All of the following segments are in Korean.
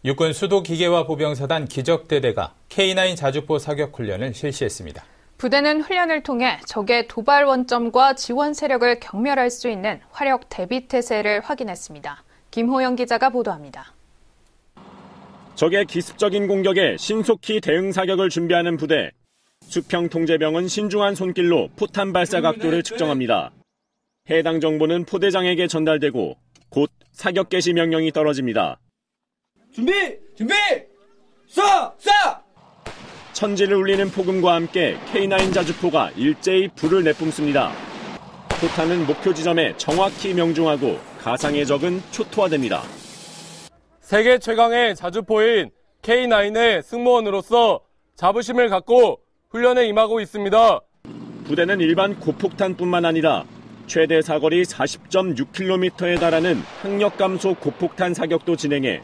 육군 수도기계화 보병사단 기적대대가 K9 자주포 사격 훈련을 실시했습니다. 부대는 훈련을 통해 적의 도발 원점과 지원 세력을 경멸할 수 있는 화력 대비 태세를 확인했습니다. 김호영 기자가 보도합니다. 적의 기습적인 공격에 신속히 대응 사격을 준비하는 부대. 수평 통제병은 신중한 손길로 포탄 발사 각도를 측정합니다. 해당 정보는 포대장에게 전달되고 곧 사격 개시 명령이 떨어집니다. 준비! 쏴! 천지를 울리는 폭음과 함께 K9 자주포가 일제히 불을 내뿜습니다. 포탄은 목표 지점에 정확히 명중하고 가상의 적은 초토화됩니다. 세계 최강의 자주포인 K9의 승무원으로서 자부심을 갖고 훈련에 임하고 있습니다. 부대는 일반 고폭탄뿐만 아니라 최대 사거리 40.6km에 달하는 항력 감소 고폭탄 사격도 진행해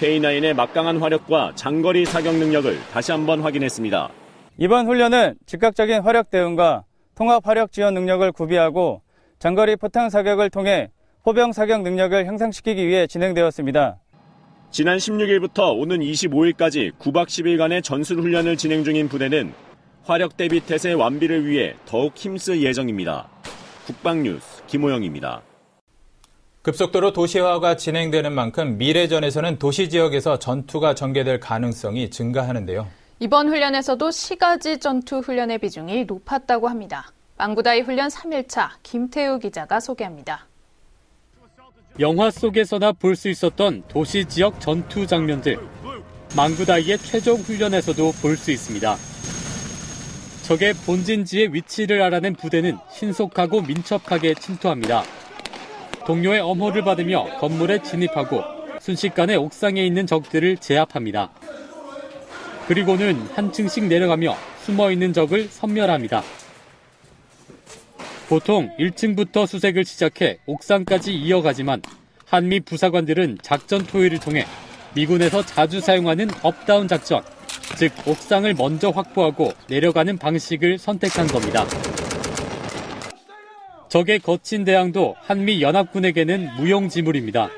K9의 막강한 화력과 장거리 사격 능력을 다시 한번 확인했습니다. 이번 훈련은 즉각적인 화력 대응과 통합 화력 지원 능력을 구비하고 장거리 포탄 사격을 통해 포병 사격 능력을 향상시키기 위해 진행되었습니다. 지난 16일부터 오는 25일까지 9박 10일간의 전술 훈련을 진행 중인 부대는 화력 대비 태세 완비를 위해 더욱 힘쓸 예정입니다. 국방뉴스 김호영입니다. 급속도로 도시화가 진행되는 만큼 미래전에서는 도시 지역에서 전투가 전개될 가능성이 증가하는데요. 이번 훈련에서도 시가지 전투 훈련의 비중이 높았다고 합니다. 망구다이 훈련 3일차 김태우 기자가 소개합니다. 영화 속에서나 볼 수 있었던 도시 지역 전투 장면들. 망구다이의 최종 훈련에서도 볼 수 있습니다. 적의 본진지의 위치를 알아낸 부대는 신속하고 민첩하게 침투합니다. 동료의 엄호를 받으며 건물에 진입하고 순식간에 옥상에 있는 적들을 제압합니다. 그리고는 한 층씩 내려가며 숨어있는 적을 섬멸합니다. 보통 1층부터 수색을 시작해 옥상까지 이어가지만 한미 부사관들은 작전 토의를 통해 미군에서 자주 사용하는 업다운 작전, 즉 옥상을 먼저 확보하고 내려가는 방식을 선택한 겁니다. 적의 거친 대항도 한미 연합군에게는 무용지물입니다.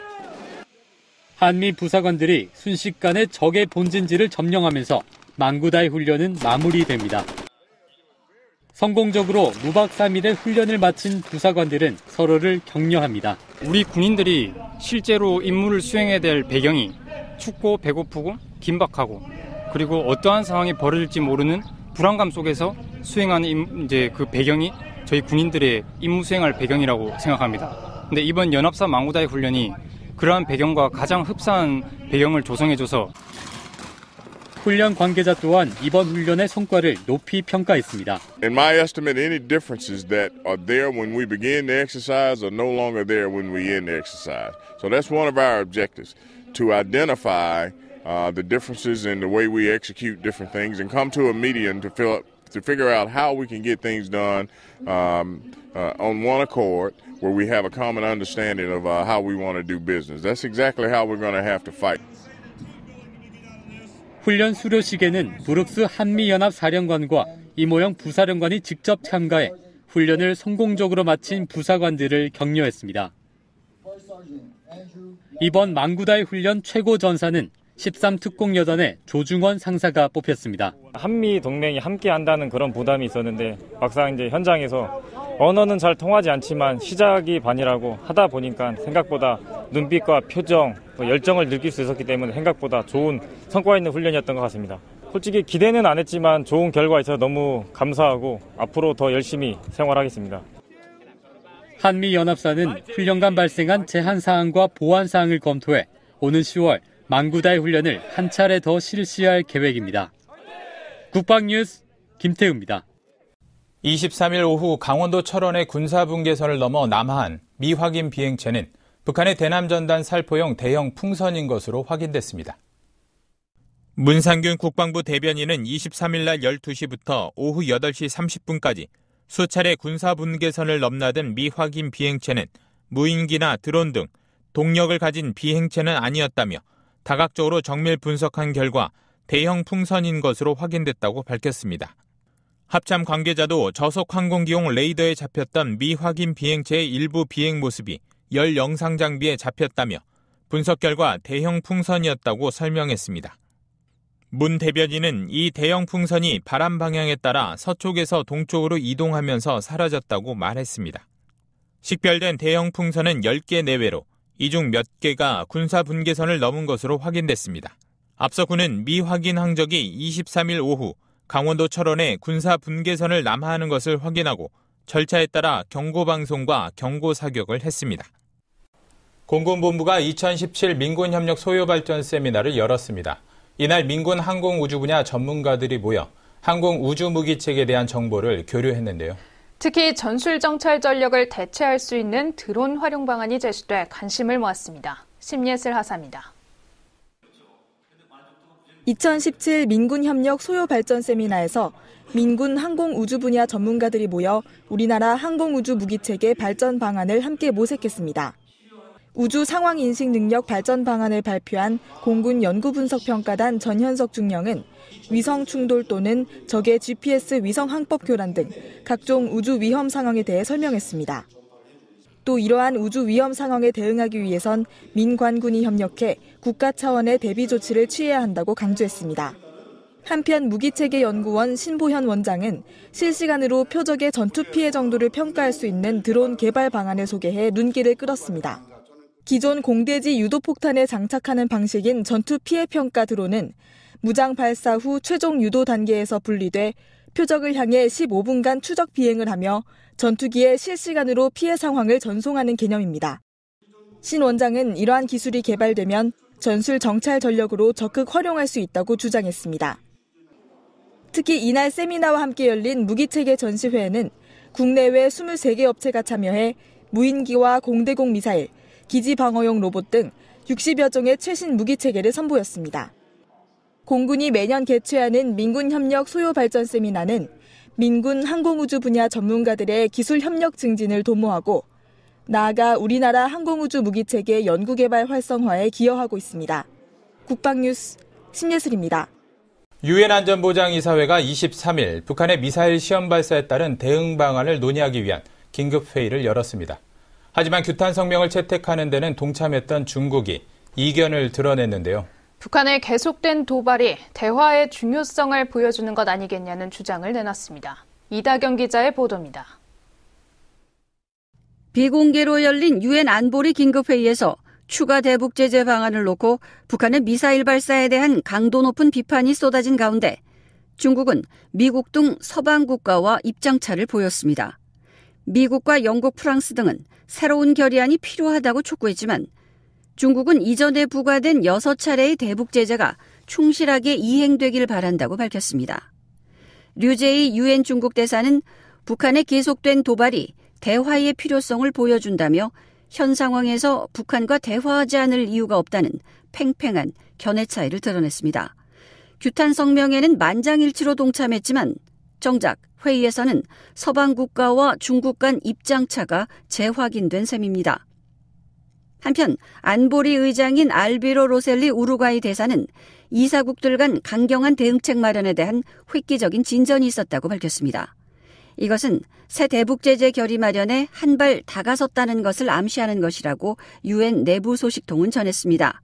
한미 부사관들이 순식간에 적의 본진지를 점령하면서 망구다이 훈련은 마무리됩니다. 성공적으로 무박 3일의 훈련을 마친 부사관들은 서로를 격려합니다. 우리 군인들이 실제로 임무를 수행해야 될 배경이 춥고 배고프고 긴박하고 그리고 어떠한 상황이 벌어질지 모르는 불안감 속에서 수행하는 그 배경이 저희 군인들의 임무 수행할 배경이라고 생각합니다. 근데 이번 연합사 망구다이 훈련이 그러한 배경과 가장 흡사한 배경을 조성해줘서 훈련 관계자 또한 이번 훈련의 성과를 높이 평가했습니다. In my estimate, any differences that are there when we begin the exercise are no longer there when we end the exercise. So that's one of our objectives, to identify the differences in the way we execute different things and come to a median to figure out how we can get things done on one accord where we have a common understanding of how we want to do business. That's exactly how we're going to have to fight. 훈련 수료식에는 브룩스 한미연합 사령관과 이모영 부사령관이 직접 참가해 훈련을 성공적으로 마친 부사관들을 격려했습니다. 이번 망구다이 훈련 최고 전사는 13특공여단의 조중원 상사가 뽑혔습니다. 한미 동맹이 함께 한다는 그런 부담이 있었는데 막상 이제 현장에서 언어는 잘 통하지 않지만 시작이 반이라고 하다 보니까 생각보다 눈빛과 표정, 열정을 느낄 수 있었기 때문에 생각보다 좋은 성과 있는 훈련이었던 것 같습니다. 솔직히 기대는 안 했지만 좋은 결과 있어서 너무 감사하고 앞으로 더 열심히 생활하겠습니다. 한미연합사는 훈련간 발생한 제한사항과 보완사항을 검토해 오는 10월 망구다이 훈련을 한 차례 더 실시할 계획입니다. 국방뉴스 김태우입니다. 23일 오후 강원도 철원의 군사분계선을 넘어 남하한 미확인 비행체는 북한의 대남전단 살포용 대형 풍선인 것으로 확인됐습니다. 문상균 국방부 대변인은 23일 날 12시부터 오후 8시 30분까지 수차례 군사분계선을 넘나든 미확인 비행체는 무인기나 드론 등 동력을 가진 비행체는 아니었다며 다각적으로 정밀 분석한 결과 대형 풍선인 것으로 확인됐다고 밝혔습니다. 합참 관계자도 저속 항공기용 레이더에 잡혔던 미확인 비행체의 일부 비행 모습이 열 영상 장비에 잡혔다며 분석 결과 대형 풍선이었다고 설명했습니다. 문 대변인은 이 대형 풍선이 바람 방향에 따라 서쪽에서 동쪽으로 이동하면서 사라졌다고 말했습니다. 식별된 대형 풍선은 10개 내외로 이 중 몇 개가 군사 분계선을 넘은 것으로 확인됐습니다. 앞서 군은 미확인 항적이 23일 오후 강원도 철원에 군사 분계선을 남하하는 것을 확인하고 절차에 따라 경고방송과 경고사격을 했습니다. 공군본부가 2017 민군협력 소요발전 세미나를 열었습니다. 이날 민군 항공우주 분야 전문가들이 모여 항공우주무기체계에 대한 정보를 교류했는데요. 특히 전술정찰 전력을 대체할 수 있는 드론 활용 방안이 제시돼 관심을 모았습니다. 심예슬 하사입니다. 2017 민군협력 소요발전 세미나에서 민군 항공우주 분야 전문가들이 모여 우리나라 항공우주 무기체계 발전 방안을 함께 모색했습니다. 우주 상황인식 능력 발전 방안을 발표한 공군 연구분석평가단 전현석 중령은 위성 충돌 또는 적의 GPS 위성 항법 교란 등 각종 우주 위험 상황에 대해 설명했습니다. 또 이러한 우주 위험 상황에 대응하기 위해선 민관군이 협력해 국가 차원의 대비 조치를 취해야 한다고 강조했습니다. 한편 무기체계연구원 신보현 원장은 실시간으로 표적의 전투 피해 정도를 평가할 수 있는 드론 개발 방안을 소개해 눈길을 끌었습니다. 기존 공대지 유도폭탄에 장착하는 방식인 전투 피해 평가 드론은 무장 발사 후 최종 유도 단계에서 분리돼 표적을 향해 15분간 추적 비행을 하며 전투기에 실시간으로 피해 상황을 전송하는 개념입니다. 신 원장은 이러한 기술이 개발되면 전술 정찰 전력으로 적극 활용할 수 있다고 주장했습니다. 특히 이날 세미나와 함께 열린 무기체계 전시회에는 국내외 23개 업체가 참여해 무인기와 공대공 미사일, 기지 방어용 로봇 등 60여 종의 최신 무기체계를 선보였습니다. 공군이 매년 개최하는 민군협력 소요발전 세미나는 민군 항공우주 분야 전문가들의 기술 협력 증진을 도모하고 나아가 우리나라 항공우주 무기체계 연구개발 활성화에 기여하고 있습니다. 국방뉴스 심예슬입니다. 유엔 안전보장이사회가 23일 북한의 미사일 시험 발사에 따른 대응 방안을 논의하기 위한 긴급회의를 열었습니다. 하지만 규탄 성명을 채택하는 데는 동참했던 중국이 이견을 드러냈는데요. 북한의 계속된 도발이 대화의 중요성을 보여주는 것 아니겠냐는 주장을 내놨습니다. 이다경 기자의 보도입니다. 비공개로 열린 유엔 안보리 긴급회의에서 추가 대북 제재 방안을 놓고 북한의 미사일 발사에 대한 강도 높은 비판이 쏟아진 가운데 중국은 미국 등 서방 국가와 입장차를 보였습니다. 미국과 영국, 프랑스 등은 새로운 결의안이 필요하다고 촉구했지만 중국은 이전에 부과된 6차례의 대북 제재가 충실하게 이행되길 바란다고 밝혔습니다. 류제이 유엔 중국 대사는 북한의 계속된 도발이 대화의 필요성을 보여준다며 현 상황에서 북한과 대화하지 않을 이유가 없다는 팽팽한 견해 차이를 드러냈습니다. 규탄 성명에는 만장일치로 동참했지만 정작 회의에서는 서방 국가와 중국 간 입장차가 재확인된 셈입니다. 한편 안보리 의장인 알비로 로셀리 우루과이 대사는 이사국들 간 강경한 대응책 마련에 대한 획기적인 진전이 있었다고 밝혔습니다. 이것은 새 대북 제재 결의 마련에 한 발 다가섰다는 것을 암시하는 것이라고 유엔 내부 소식통은 전했습니다.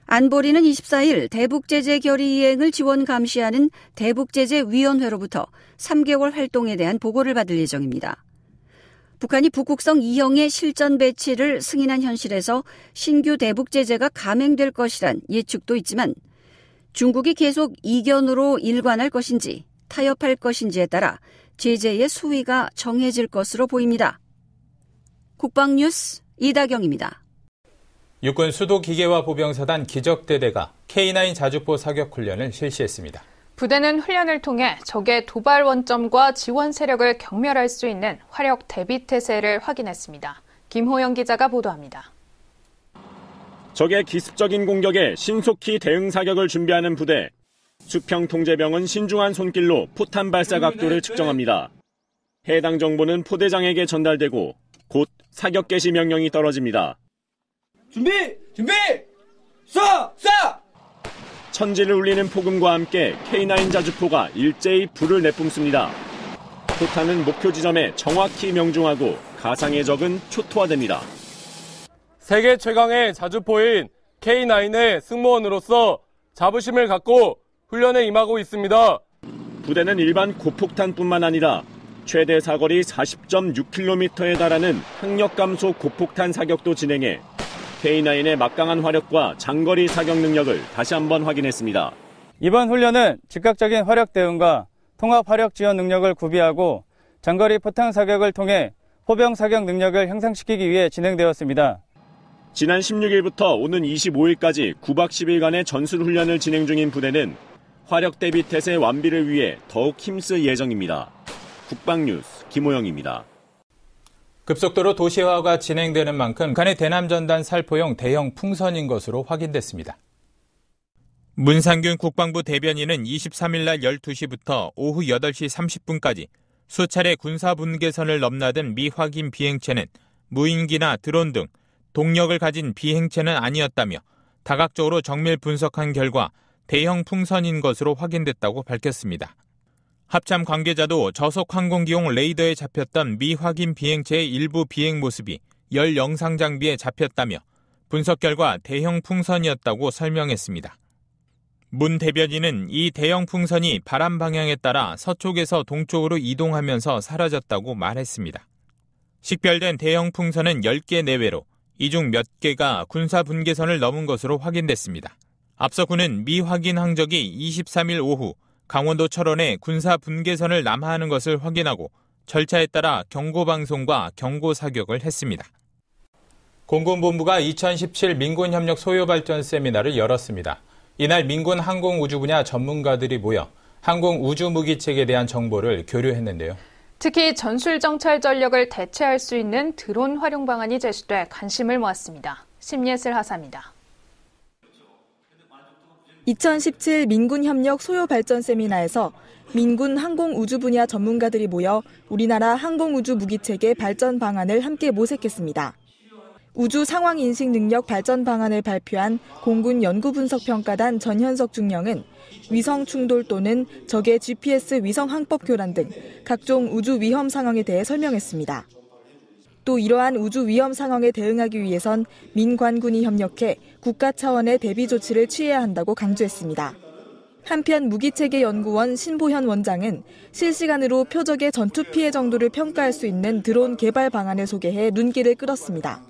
안보리는 24일 대북 제재 결의 이행을 지원 감시하는 대북 제재 위원회로부터 3개월 활동에 대한 보고를 받을 예정입니다. 북한이 북극성 2형의 실전 배치를 승인한 현실에서 신규 대북 제재가 감행될 것이란 예측도 있지만 중국이 계속 이견으로 일관할 것인지 타협할 것인지에 따라 제재의 수위가 정해질 것으로 보입니다. 국방뉴스 이다경입니다. 육군 수도기계화 보병사단 기적대대가 K9 자주포 사격 훈련을 실시했습니다. 부대는 훈련을 통해 적의 도발 원점과 지원 세력을 경멸할 수 있는 화력 대비 태세를 확인했습니다. 김호영 기자가 보도합니다. 적의 기습적인 공격에 신속히 대응 사격을 준비하는 부대. 수평 통제병은 신중한 손길로 포탄 발사 각도를 측정합니다. 해당 정보는 포대장에게 전달되고 곧 사격 개시 명령이 떨어집니다. 준비! 쏴! 천지를 울리는 폭음과 함께 K9 자주포가 일제히 불을 내뿜습니다. 포탄은 목표 지점에 정확히 명중하고 가상의 적은 초토화됩니다. 세계 최강의 자주포인 K9의 승무원으로서 자부심을 갖고 훈련에 임하고 있습니다. 부대는 일반 고폭탄뿐만 아니라 최대 사거리 40.6km에 달하는 항력 감소 고폭탄 사격도 진행해 K9의 막강한 화력과 장거리 사격 능력을 다시 한번 확인했습니다. 이번 훈련은 즉각적인 화력 대응과 통합 화력 지원 능력을 구비하고 장거리 포탄 사격을 통해 포병 사격 능력을 향상시키기 위해 진행되었습니다. 지난 16일부터 오는 25일까지 9박 10일간의 전술 훈련을 진행 중인 부대는 화력 대비 태세 완비를 위해 더욱 힘쓸 예정입니다. 국방뉴스 김호영입니다. 급속도로 도시화가 진행되는 만큼 북한의 대남전단 살포용 대형 풍선인 것으로 확인됐습니다. 문상균 국방부 대변인은 23일 날 12시부터 오후 8시 30분까지 수차례 군사 분계선을 넘나든 미 확인 비행체는 무인기나 드론 등 동력을 가진 비행체는 아니었다며 다각적으로 정밀 분석한 결과 대형 풍선인 것으로 확인됐다고 밝혔습니다. 합참 관계자도 저속 항공기용 레이더에 잡혔던 미 확인 비행체의 일부 비행 모습이 열 영상 장비에 잡혔다며 분석 결과 대형 풍선이었다고 설명했습니다. 문 대변인은 이 대형 풍선이 바람 방향에 따라 서쪽에서 동쪽으로 이동하면서 사라졌다고 말했습니다. 식별된 대형 풍선은 10개 내외로 이 중 몇 개가 군사 분계선을 넘은 것으로 확인됐습니다. 앞서 군은 미 확인 항적이 23일 오후 강원도 철원에 군사 분계선을 남하하는 것을 확인하고 절차에 따라 경고방송과 경고사격을 했습니다. 공군본부가 2017 민군협력 소요발전 세미나를 열었습니다. 이날 민군 항공우주 분야 전문가들이 모여 항공우주무기체계에 대한 정보를 교류했는데요. 특히 전술정찰 전력을 대체할 수 있는 드론 활용 방안이 제시돼 관심을 모았습니다. 심예슬 하사입니다. 2017 민군협력 소요발전 세미나에서 민군 항공우주 분야 전문가들이 모여 우리나라 항공우주 무기체계 발전 방안을 함께 모색했습니다. 우주 상황 인식 능력 발전 방안을 발표한 공군 연구분석평가단 전현석 중령은 위성 충돌 또는 적의 GPS 위성 항법 교란 등 각종 우주 위험 상황에 대해 설명했습니다. 또 이러한 우주 위험 상황에 대응하기 위해선 민관군이 협력해 국가 차원의 대비 조치를 취해야 한다고 강조했습니다. 한편 무기체계연구원 신보현 원장은 실시간으로 표적의 전투 피해 정도를 평가할 수 있는 드론 개발 방안을 소개해 눈길을 끌었습니다.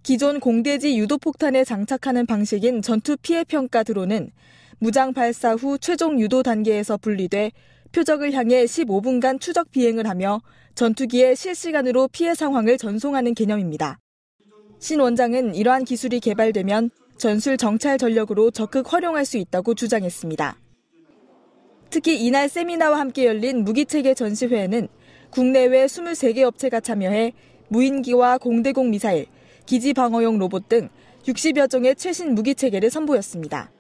기존 공대지 유도폭탄에 장착하는 방식인 전투 피해 평가 드론은 무장 발사 후 최종 유도 단계에서 분리돼 표적을 향해 15분간 추적 비행을 하며 전투기에 실시간으로 피해 상황을 전송하는 개념입니다. 신 원장은 이러한 기술이 개발되면 전술 정찰 전력으로 적극 활용할 수 있다고 주장했습니다. 특히 이날 세미나와 함께 열린 무기체계 전시회에는 국내외 23개 업체가 참여해 무인기와 공대공 미사일, 기지 방어용 로봇 등 60여 종의 최신 무기체계를 선보였습니다.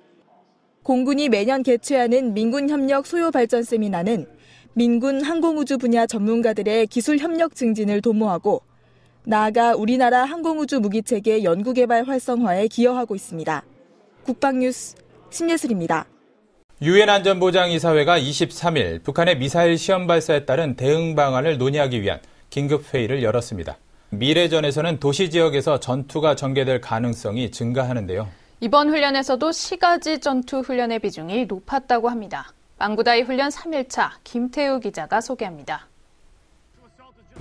공군이 매년 개최하는 민군협력 소요발전 세미나는 민군 항공우주 분야 전문가들의 기술 협력 증진을 도모하고 나아가 우리나라 항공우주 무기체계 연구개발 활성화에 기여하고 있습니다. 국방뉴스 심예슬입니다. 유엔 안전보장이사회가 23일 북한의 미사일 시험 발사에 따른 대응 방안을 논의하기 위한 긴급회의를 열었습니다. 미래전에서는 도시 지역에서 전투가 전개될 가능성이 증가하는데요. 이번 훈련에서도 시가지 전투 훈련의 비중이 높았다고 합니다. 망구다이 훈련 3일차 김태우 기자가 소개합니다.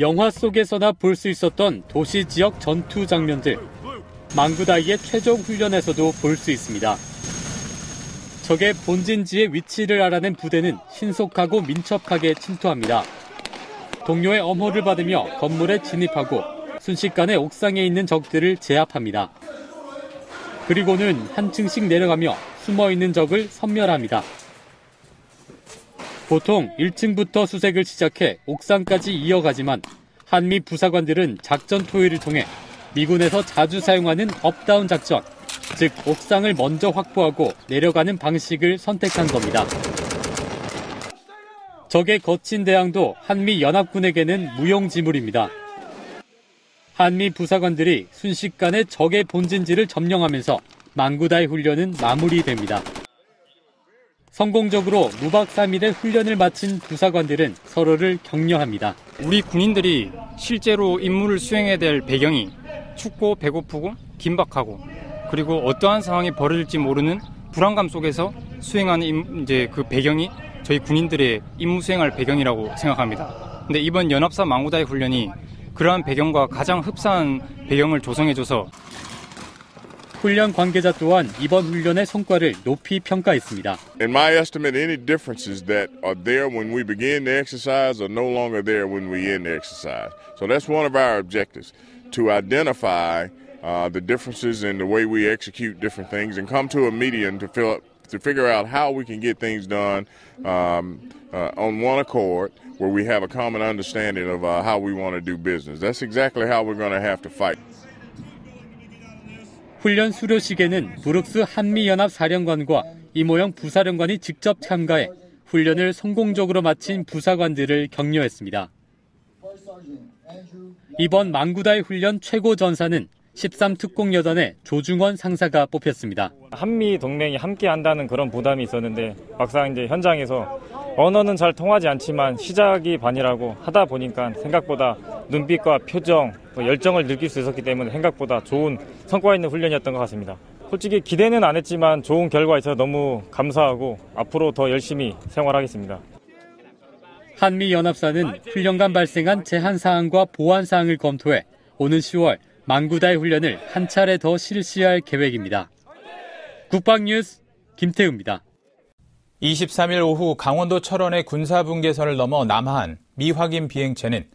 영화 속에서나 볼 수 있었던 도시 지역 전투 장면들. 망구다이의 최종 훈련에서도 볼 수 있습니다. 적의 본진지의 위치를 알아낸 부대는 신속하고 민첩하게 침투합니다. 동료의 엄호를 받으며 건물에 진입하고 순식간에 옥상에 있는 적들을 제압합니다. 그리고는 한 층씩 내려가며 숨어있는 적을 섬멸합니다. 보통 1층부터 수색을 시작해 옥상까지 이어가지만 한미 부사관들은 작전 토의를 통해 미군에서 자주 사용하는 업다운 작전, 즉 옥상을 먼저 확보하고 내려가는 방식을 선택한 겁니다. 적의 거친 대항도 한미 연합군에게는 무용지물입니다. 한미 부사관들이 순식간에 적의 본진지를 점령하면서 망구다이 훈련은 마무리됩니다. 성공적으로 무박 3일의 훈련을 마친 부사관들은 서로를 격려합니다. 우리 군인들이 실제로 임무를 수행해야 될 배경이 춥고 배고프고 긴박하고 그리고 어떠한 상황이 벌어질지 모르는 불안감 속에서 수행하는 이제 그 배경이 저희 군인들의 임무 수행할 배경이라고 생각합니다. 근데 이번 연합사 망구다이 훈련이 그러한 배경과 가장 흡사한 배경을 조성해줘서 훈련 관계자 또한 이번 훈련의 성과를 높이 평가했습니다. In my estimate, any differences that are there when we begin the exercise are no longer there when we end the exercise. So that's one of our objectives, to identify the differences in the way we execute different things and come to a median to figure out how we can get things done on one accord where we have a common understanding of how we want to do business. That's exactly how we're going to have to fight. 훈련 수료식에는 브룩스 한미연합사령관과 이모영 부사령관이 직접 참가해 훈련을 성공적으로 마친 부사관들을 격려했습니다. 이번 망구다이 훈련 최고 전사는 13특공여단의 조중원 상사가 뽑혔습니다. 한미 동맹이 함께 한다는 그런 부담이 있었는데 막상 이제 현장에서 언어는 잘 통하지 않지만 시작이 반이라고 하다 보니까 생각보다 눈빛과 표정, 열정을 느낄 수 있었기 때문에 생각보다 좋은 성과 있는 훈련이었던 것 같습니다. 솔직히 기대는 안 했지만 좋은 결과 있어서 너무 감사하고 앞으로 더 열심히 생활하겠습니다. 한미연합사는 훈련간 발생한 제한사항과 보완사항을 검토해 오는 10월 망구다이 훈련을 한 차례 더 실시할 계획입니다. 국방뉴스 김태우입니다. 23일 오후 강원도 철원의 군사분계선을 넘어 남하한 미확인 비행체는